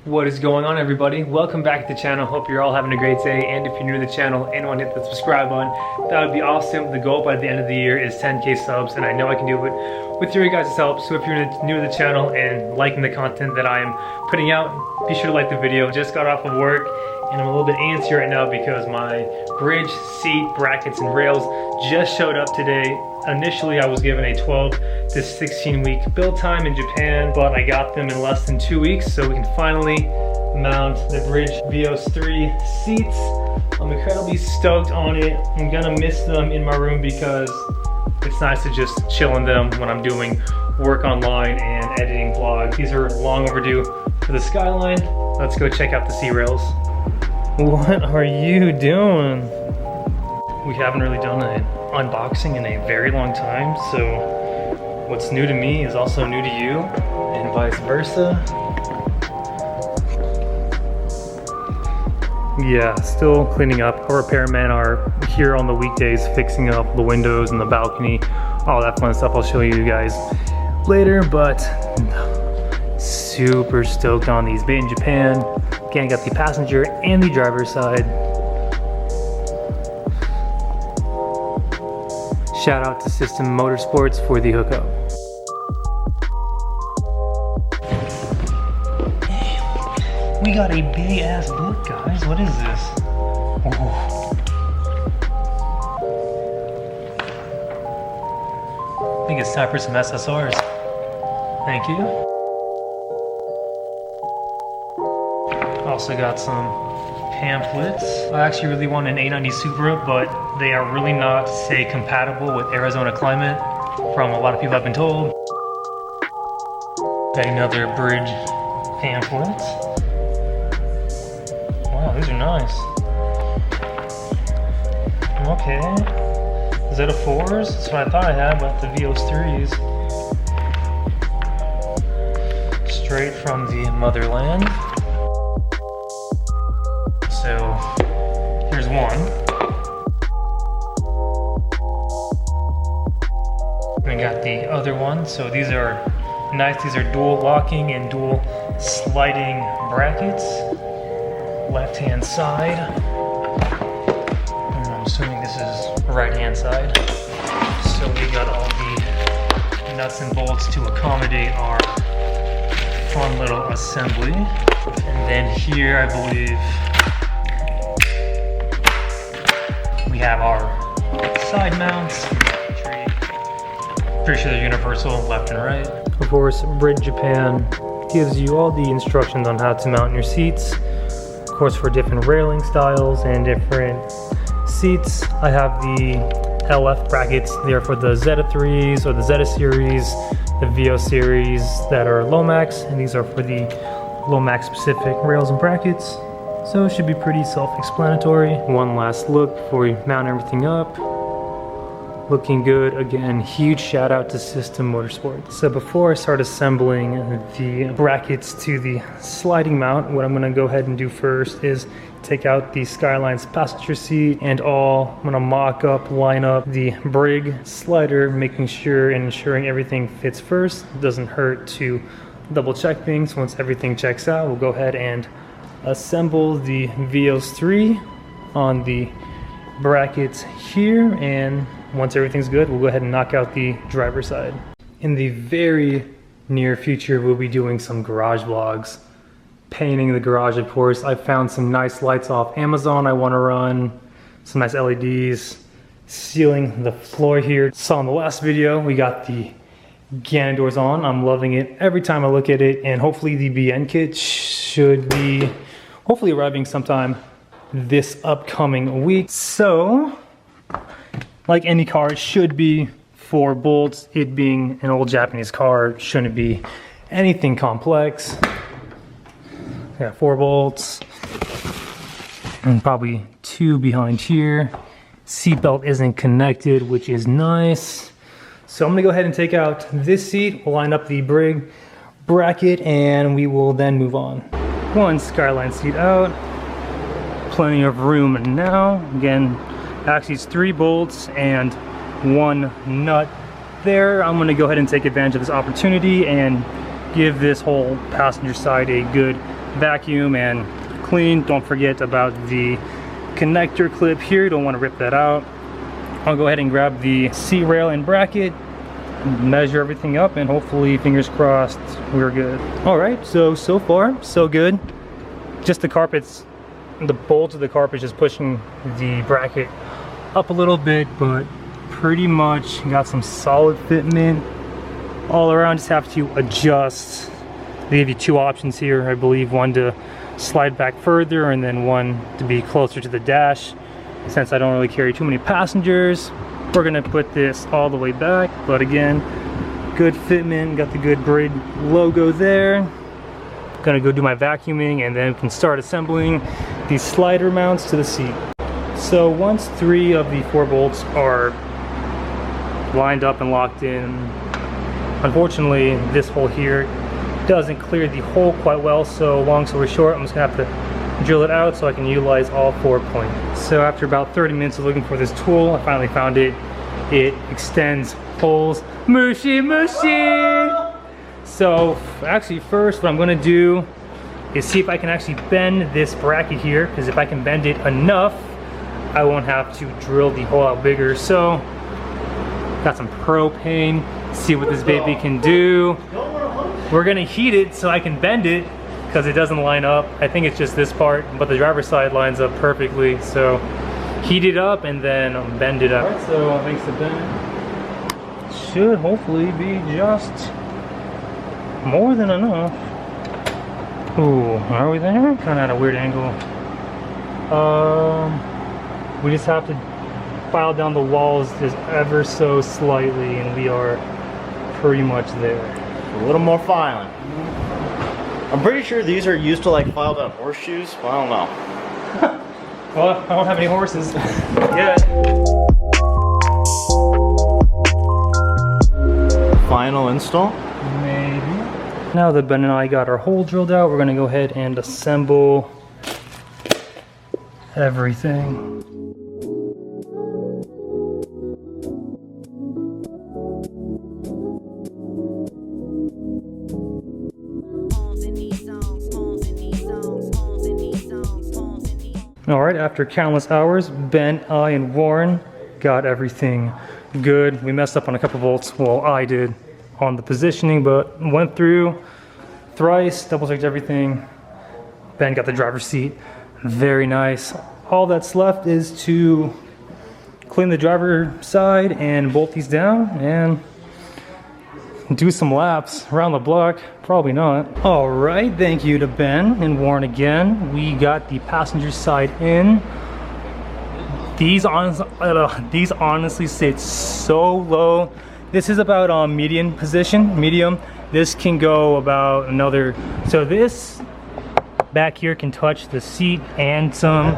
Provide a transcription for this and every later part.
What is going on, everybody? Welcome back to the channel. Hope you're all having a great day, and if you're new to the channel and want to hit the subscribe button, that would be awesome. The goal by the end of the year is 10K subs, and I know I can do it with your guys' help. So if you're new to the channel and liking the content that I am putting out, be sure to like the video. Just got off of work and I'm a little bit antsy right now because my bridge, seat, brackets, and rails just showed up today. Initially, I was given a 12 to 16 week build time in Japan, but I got them in less than 2 weeks, so we can finally mount the Bride Vios 3 seats. I'm incredibly stoked on it. I'm gonna miss them in my room because it's nice to just chill in them when I'm doing work online and editing vlogs. These are long overdue for the Skyline. Let's go check out the seat rails. What are you doing? We haven't really done an unboxing in a very long time, so what's new to me is also new to you, and vice versa. Yeah, still cleaning up. Our repairmen are here on the weekdays fixing up the windows and the balcony, all that fun stuff. I'll show you guys later, but super stoked on these. Made in Japan. Again, got the passenger and the driver's side. Shout out to System Motorsports for the hookup. Damn, we got a big ass book, guys. What is this? Oh. I think it's time for some SSRs. Thank you. Also got some pamphlets. I actually really want an 890 Supra, but they are really not, say, compatible with Arizona climate, from a lot of people I've been told. Got another bridge pamphlet. Wow, these are nice. Okay. Z4s, that's what I thought I had, but the Vios 3s. Straight from the motherland. So here's one. And I got the other one. So these are nice. These are dual locking and dual sliding brackets. Left hand side. And I'm assuming this is right hand side. So we got all the nuts and bolts to accommodate our fun little assembly. And then here, I believe, we have our side mounts. Pretty sure they're universal, left and right. Of course, Bride Japan gives you all the instructions on how to mount your seats. Of course, for different railing styles and different seats. I have the LF brackets. They are for the Z3s or the Z series, the Vios series that are Lomax, and these are for the Lomax specific rails and brackets. So it should be pretty self-explanatory. One last look before we mount everything up. Looking good. Again, huge shout out to System Motorsports. So before I start assembling the brackets to the sliding mount, what I'm gonna go ahead and do first is take out the Skyline's passenger seat and all. I'm gonna mock up, line up the Brig slider, making sure and ensuring everything fits first. It doesn't hurt to double check things. Once everything checks out, we'll go ahead and assemble the Vios 3 on the brackets here, and once everything's good, we'll go ahead and knock out the driver's side. In the very near future, we'll be doing some garage vlogs. Painting the garage, of course. I found some nice lights off Amazon I want to run, some nice LEDs, sealing the floor here. Saw in the last video, we got the Gannon doors on. I'm loving it every time I look at it, and hopefully the BN kit should be hopefully arriving sometime this upcoming week. So, like any car, it should be 4 bolts. It being an old Japanese car, shouldn't be anything complex. Got 4 bolts, and probably 2 behind here. Seatbelt isn't connected, which is nice. So I'm gonna go ahead and take out this seat. We'll line up the Brig bracket, and we will then move on. One Skyline seat out. Plenty of room now. Again, actually it's 3 bolts and 1 nut there. I'm gonna go ahead and take advantage of this opportunity and give this whole passenger side a good vacuum and clean. Don't forget about the connector clip here, don't want to rip that out. I'll go ahead and grab the seat rail and bracket, measure everything up, and hopefully, fingers crossed, we're good. Alright, so far so good. Just the carpets, the bolt of the carpet is pushing the bracket up a little bit, but pretty much got some solid fitment all around. Just have to adjust. They give you two options here, I believe, one to slide back further and then one to be closer to the dash. Since I don't really carry too many passengers, we're gonna put this all the way back, but again, good fitment, got the good Bride logo there. Gonna go do my vacuuming and then we can start assembling these slider mounts to the seat. So once 3 of the 4 bolts are lined up and locked in, unfortunately this hole here doesn't clear the hole quite well, so long story short, I'm just gonna have to drill it out so I can utilize all 4 points. So after about 30 minutes of looking for this tool, I finally found it. It extends holes. Mushy mushy! So actually first what I'm gonna do is see if I can actually bend this bracket here, because if I can bend it enough, I won't have to drill the hole out bigger. So got some propane, see what this baby can do. We're gonna heat it so I can bend it because it doesn't line up. I think it's just this part, but the driver's side lines up perfectly. So heat it up and then bend it up. All right, so thanks to Ben, should hopefully be just more than enough. Ooh, are we there? Kind of at a weird angle. We just have to file down the walls just ever so slightly and we are pretty much there. A little more filing. I'm pretty sure these are used to like file down horseshoes, but I don't know. Well, I don't have any horses yet. Final install? Maybe. Now that Ben and I got our hole drilled out, we're gonna go ahead and assemble everything. Alright, after countless hours, Ben, I, and Warren got everything good. We messed up on a couple bolts, well I did, on the positioning, but went through thrice, double checked everything. Ben got the driver's seat, very nice. All that's left is to clean the driver side and bolt these down and do some laps around the block. Probably not. All right, thank you to Ben and Warren again. We got the passenger side in. These honestly sit so low. This is about medium position, medium. This can go about another, so this back here can touch the seat and some,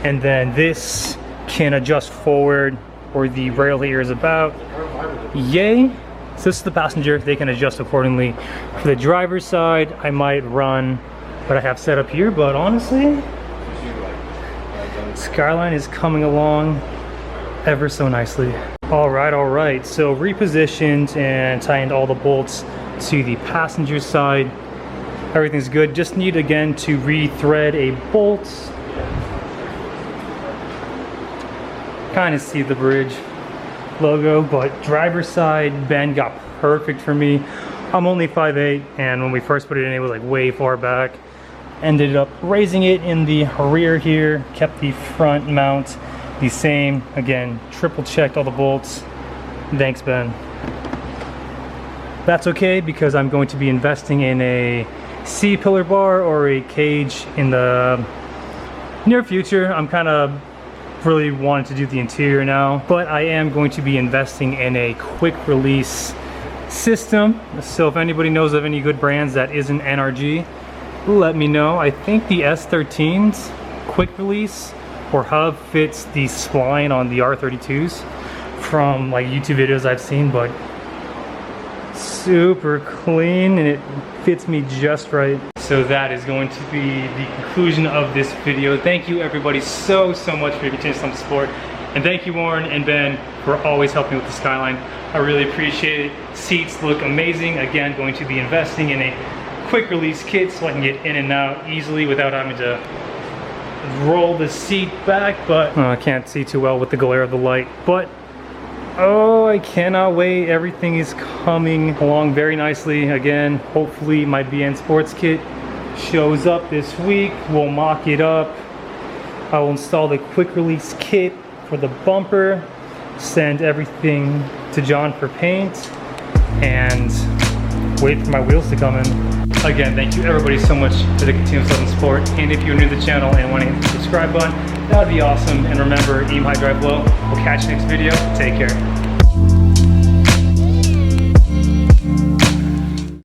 and then this can adjust forward where the rail here is about. Yay. So this is the passenger, they can adjust accordingly. For the driver's side, I might run what I have set up here, but honestly, Skyline is coming along ever so nicely. All right, so repositioned and tightened all the bolts to the passenger side. Everything's good, just need again to re-thread a bolt. Kind of see the bridge logo, but driver's side, Ben got perfect for me. I'm only 5'8", and when we first put it in, it was like way far back. Ended up raising it in the rear here, kept the front mount the same. Again, triple checked all the bolts. Thanks, Ben. That's okay because I'm going to be investing in a C-pillar bar or a cage in the near future. I'm kind of really wanted to do the interior now, but I am going to be investing in a quick release system. So if anybody knows of any good brands that isn't NRG, let me know. I think the S13's quick release or hub fits the spline on the R32s from like YouTube videos I've seen, but super clean and it fits me just right. So that is going to be the conclusion of this video. Thank you everybody so much for your continuous support. And thank you Warren and Ben for always helping with the Skyline. I really appreciate it. Seats look amazing. Again, going to be investing in a quick release kit so I can get in and out easily without having to roll the seat back, but I can't see too well with the glare of the light. But oh, I cannot wait. Everything is coming along very nicely. Again, hopefully my BN Sports kit shows up this week. We'll mock it up. I will install the quick release kit for the bumper, send everything to John for paint, and wait for my wheels to come in. Again, thank you everybody so much for the continuous love and support. And if you're new to the channel and want to hit the subscribe button, that would be awesome. And remember, aim high, drive low. We'll catch you next video. Take care.